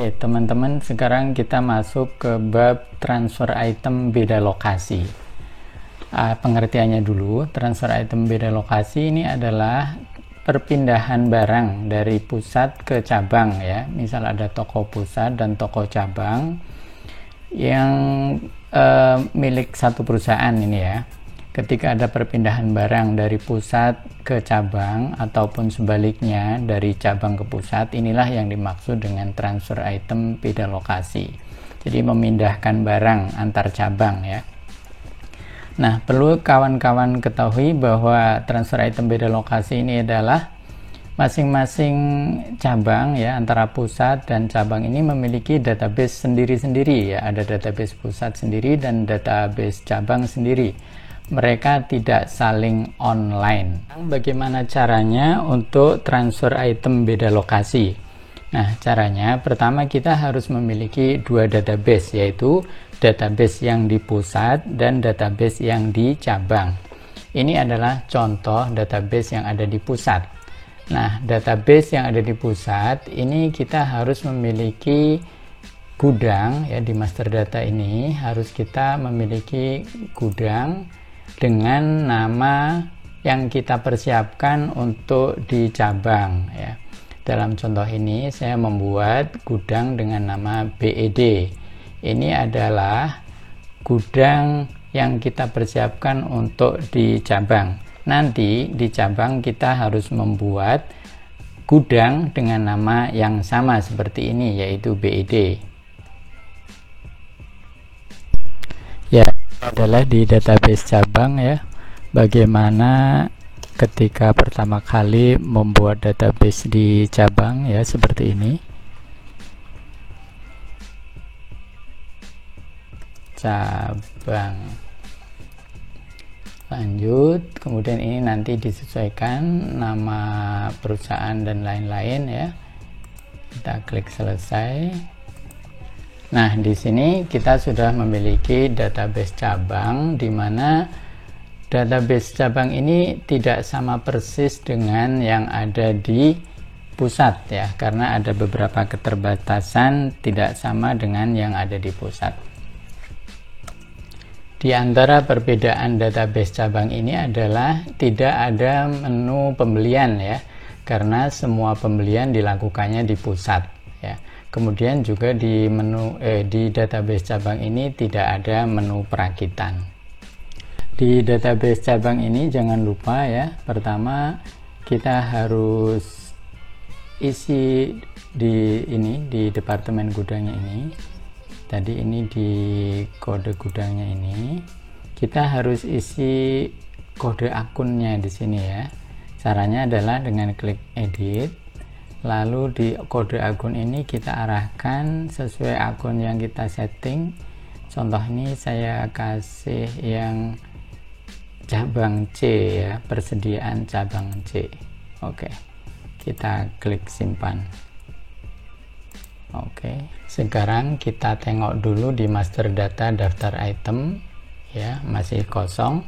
Oke, teman-teman, sekarang kita masuk ke bab transfer item beda lokasi. Pengertiannya dulu, transfer item beda lokasi ini adalah perpindahan barang dari pusat ke cabang ya. Misal ada toko pusat dan toko cabang yang milik satu perusahaan ini ya. Ketika ada perpindahan barang dari pusat ke cabang ataupun sebaliknya dari cabang ke pusat, inilah yang dimaksud dengan transfer item beda lokasi. Jadi memindahkan barang antar cabang ya. Nah, perlu kawan-kawan ketahui bahwa transfer item beda lokasi ini adalah masing-masing cabang ya, antara pusat dan cabang ini memiliki database sendiri-sendiri ya. Ada database pusat sendiri dan database cabang sendiri. Mereka tidak saling online. Bagaimana caranya untuk transfer item beda lokasi? Nah, caranya pertama kita harus memiliki dua database, yaitu database yang di pusat dan database yang di cabang. Ini adalah contoh database yang ada di pusat. Nah, database yang ada di pusat ini kita harus memiliki gudang ya. Di master data ini harus kita memiliki gudang dengan nama yang kita persiapkan untuk di cabang ya. Dalam contoh ini saya membuat gudang dengan nama BED. Ini adalah gudang yang kita persiapkan untuk di cabang. Nanti di cabang kita harus membuat gudang dengan nama yang sama seperti ini, yaitu BED. Ya, adalah di database cabang ya. Bagaimana ketika pertama kali membuat database di cabang ya, seperti ini. Cabang. Lanjut, kemudian ini nanti disesuaikan nama perusahaan dan lain-lain ya. Kita klik selesai. Nah, di sini kita sudah memiliki database cabang, di mana database cabang ini tidak sama persis dengan yang ada di pusat ya, karena ada beberapa keterbatasan tidak sama dengan yang ada di pusat. Di antara perbedaan database cabang ini adalah tidak ada menu pembelian ya, karena semua pembelian dilakukannya di pusat ya. Kemudian juga di di database cabang ini tidak ada menu perakitan. Di database cabang ini jangan lupa ya, pertama kita harus isi di departemen gudangnya ini. Tadi ini di kode gudangnya ini kita harus isi kode akunnya di sini ya. Caranya adalah dengan klik edit, lalu di kode akun ini kita arahkan sesuai akun yang kita setting. Contoh ini saya kasih yang cabang C ya, persediaan cabang C. Oke, kita klik simpan. Oke, sekarang kita tengok dulu di master data daftar item ya, masih kosong.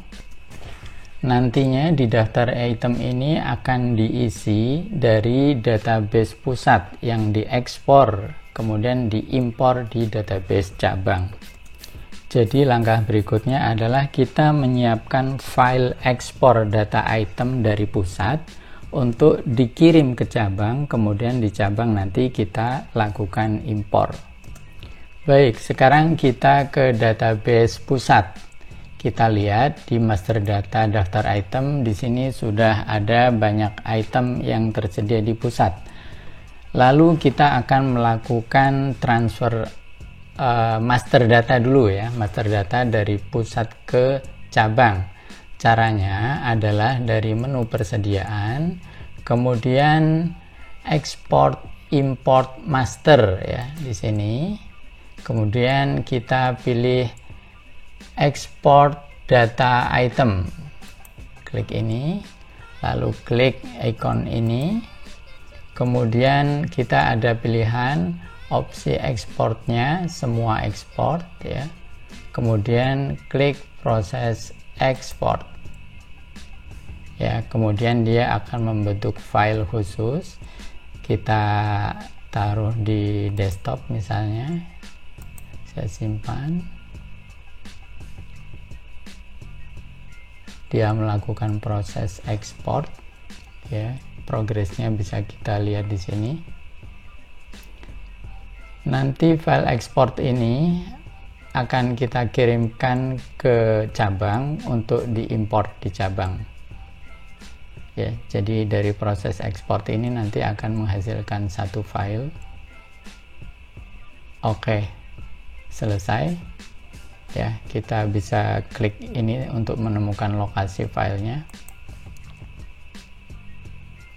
Nantinya di daftar item ini akan diisi dari database pusat yang diekspor, kemudian diimpor di database cabang. Jadi langkah berikutnya adalah kita menyiapkan file ekspor data item dari pusat untuk dikirim ke cabang, kemudian di cabang nanti kita lakukan impor. Baik, sekarang kita ke database pusat. Kita lihat di master data daftar item, di sini sudah ada banyak item yang tersedia di pusat. Lalu kita akan melakukan transfer master data dulu ya, master data dari pusat ke cabang. Caranya adalah dari menu persediaan, kemudian export import master ya di sini. Kemudian kita pilih export data item. Klik ini, lalu klik icon ini. Kemudian kita ada pilihan opsi ekspornya, semua export ya. Kemudian klik proses export ya, kemudian dia akan membentuk file khusus. Kita taruh di desktop misalnya, saya simpan. Dia melakukan proses ekspor, ya, progresnya bisa kita lihat di sini. Nanti file ekspor ini akan kita kirimkan ke cabang untuk diimport di cabang. Ya, jadi dari proses ekspor ini nanti akan menghasilkan satu file. Oke, selesai. Ya, kita bisa klik ini untuk menemukan lokasi filenya.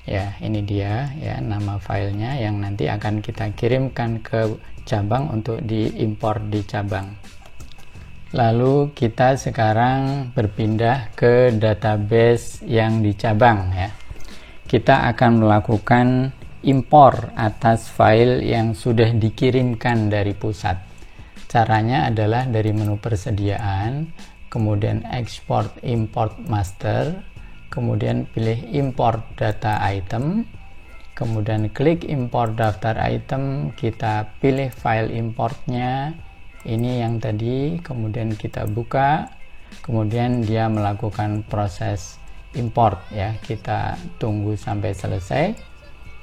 Ya, ini dia ya nama filenya yang nanti akan kita kirimkan ke cabang untuk diimpor di cabang. Lalu kita sekarang berpindah ke database yang di cabang ya. Kita akan melakukan impor atas file yang sudah dikirimkan dari pusat. Caranya adalah dari menu persediaan, kemudian export import master, kemudian pilih import data item, kemudian klik import daftar item, kita pilih file importnya, ini yang tadi, kemudian kita buka, kemudian dia melakukan proses import ya, kita tunggu sampai selesai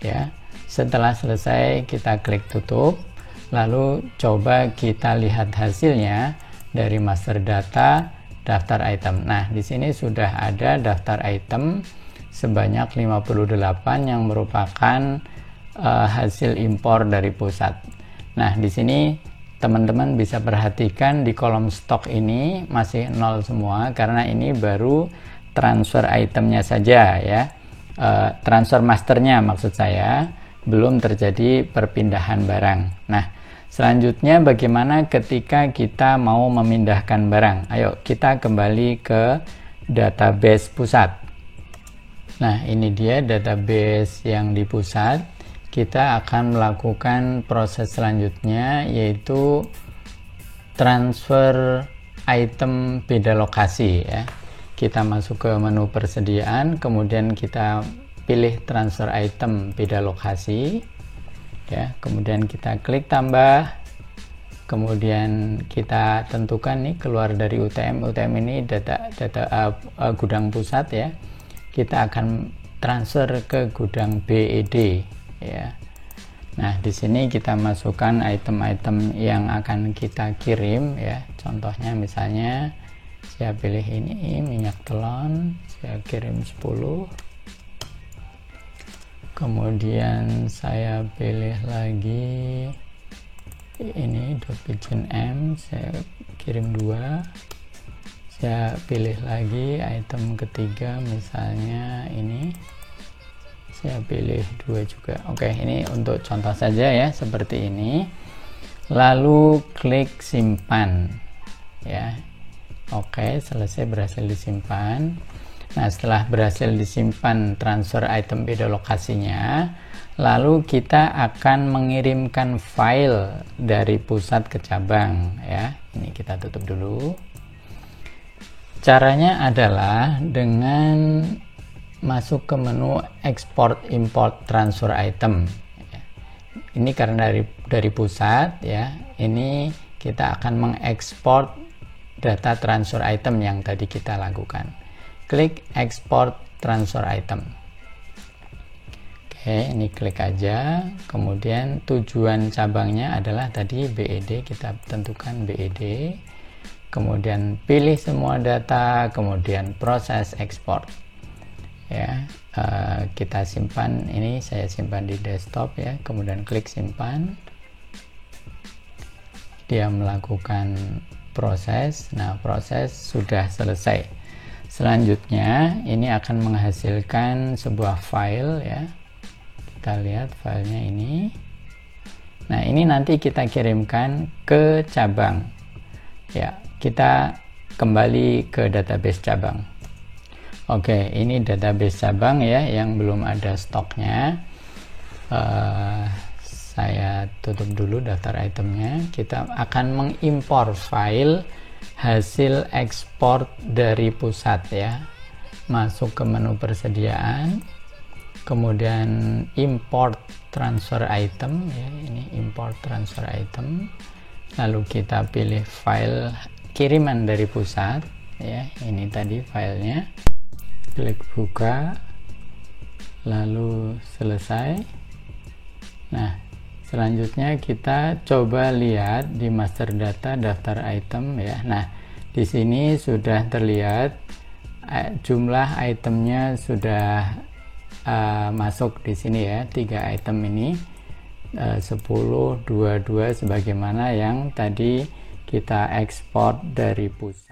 ya. Setelah selesai kita klik tutup, lalu coba kita lihat hasilnya dari master data daftar item. Nah, di sini sudah ada daftar item sebanyak 58 yang merupakan hasil impor dari pusat. Nah, di sini teman-teman bisa perhatikan di kolom stok ini masih 0 semua karena ini baru transfer itemnya saja ya. Transfer masternya maksud saya, belum terjadi perpindahan barang. Nah, selanjutnya bagaimana ketika kita mau memindahkan barang? Ayo kita kembali ke database pusat. Nah, ini dia database yang di pusat. Kita akan melakukan proses selanjutnya yaitu transfer item beda lokasi ya. Kita masuk ke menu persediaan, kemudian kita pilih transfer item beda lokasi. Ya, kemudian kita klik tambah, kemudian kita tentukan nih keluar dari UTM. UTM ini data gudang pusat ya. Kita akan transfer ke gudang BED ya. Nah, di sini kita masukkan item-item yang akan kita kirim ya. Contohnya misalnya saya pilih ini minyak telon, saya kirim 10. Kemudian saya pilih lagi ini Dopigen M, saya kirim 2. Saya pilih lagi item ketiga misalnya ini, saya pilih 2 juga. Oke, ini untuk contoh saja ya, seperti ini. Lalu klik simpan ya. Oke, selesai, berhasil disimpan. Nah, setelah berhasil disimpan transfer item beda lokasinya, lalu kita akan mengirimkan file dari pusat ke cabang ya. Ini kita tutup dulu. Caranya adalah dengan masuk ke menu export import transfer item. Ini karena dari pusat ya. Ini kita akan mengekspor data transfer item yang tadi kita lakukan. Klik export transfer item. Oke, ini klik aja. Kemudian tujuan cabangnya adalah tadi BED, kita tentukan BED. Kemudian pilih semua data, kemudian proses ekspor. Ya, kita simpan ini, saya simpan di desktop ya. Kemudian klik simpan. Dia melakukan proses. Nah, proses sudah selesai. Selanjutnya ini akan menghasilkan sebuah file ya. Kita lihat filenya ini. Nah, ini nanti kita kirimkan ke cabang. Ya, kita kembali ke database cabang. Oke, ini database cabang ya yang belum ada stoknya. Saya tutup dulu daftar itemnya. Kita akan mengimpor file hasil ekspor dari pusat ya. Masuk ke menu persediaan, kemudian import transfer item ya, ini import transfer item, lalu kita pilih file kiriman dari pusat ya, ini tadi filenya, klik buka, lalu selesai. Nah, selanjutnya kita coba lihat di master data daftar item ya. Nah, di sini sudah terlihat jumlah itemnya sudah masuk di sini ya, 3 item ini 10, 22 sebagaimana yang tadi kita ekspor dari pusat.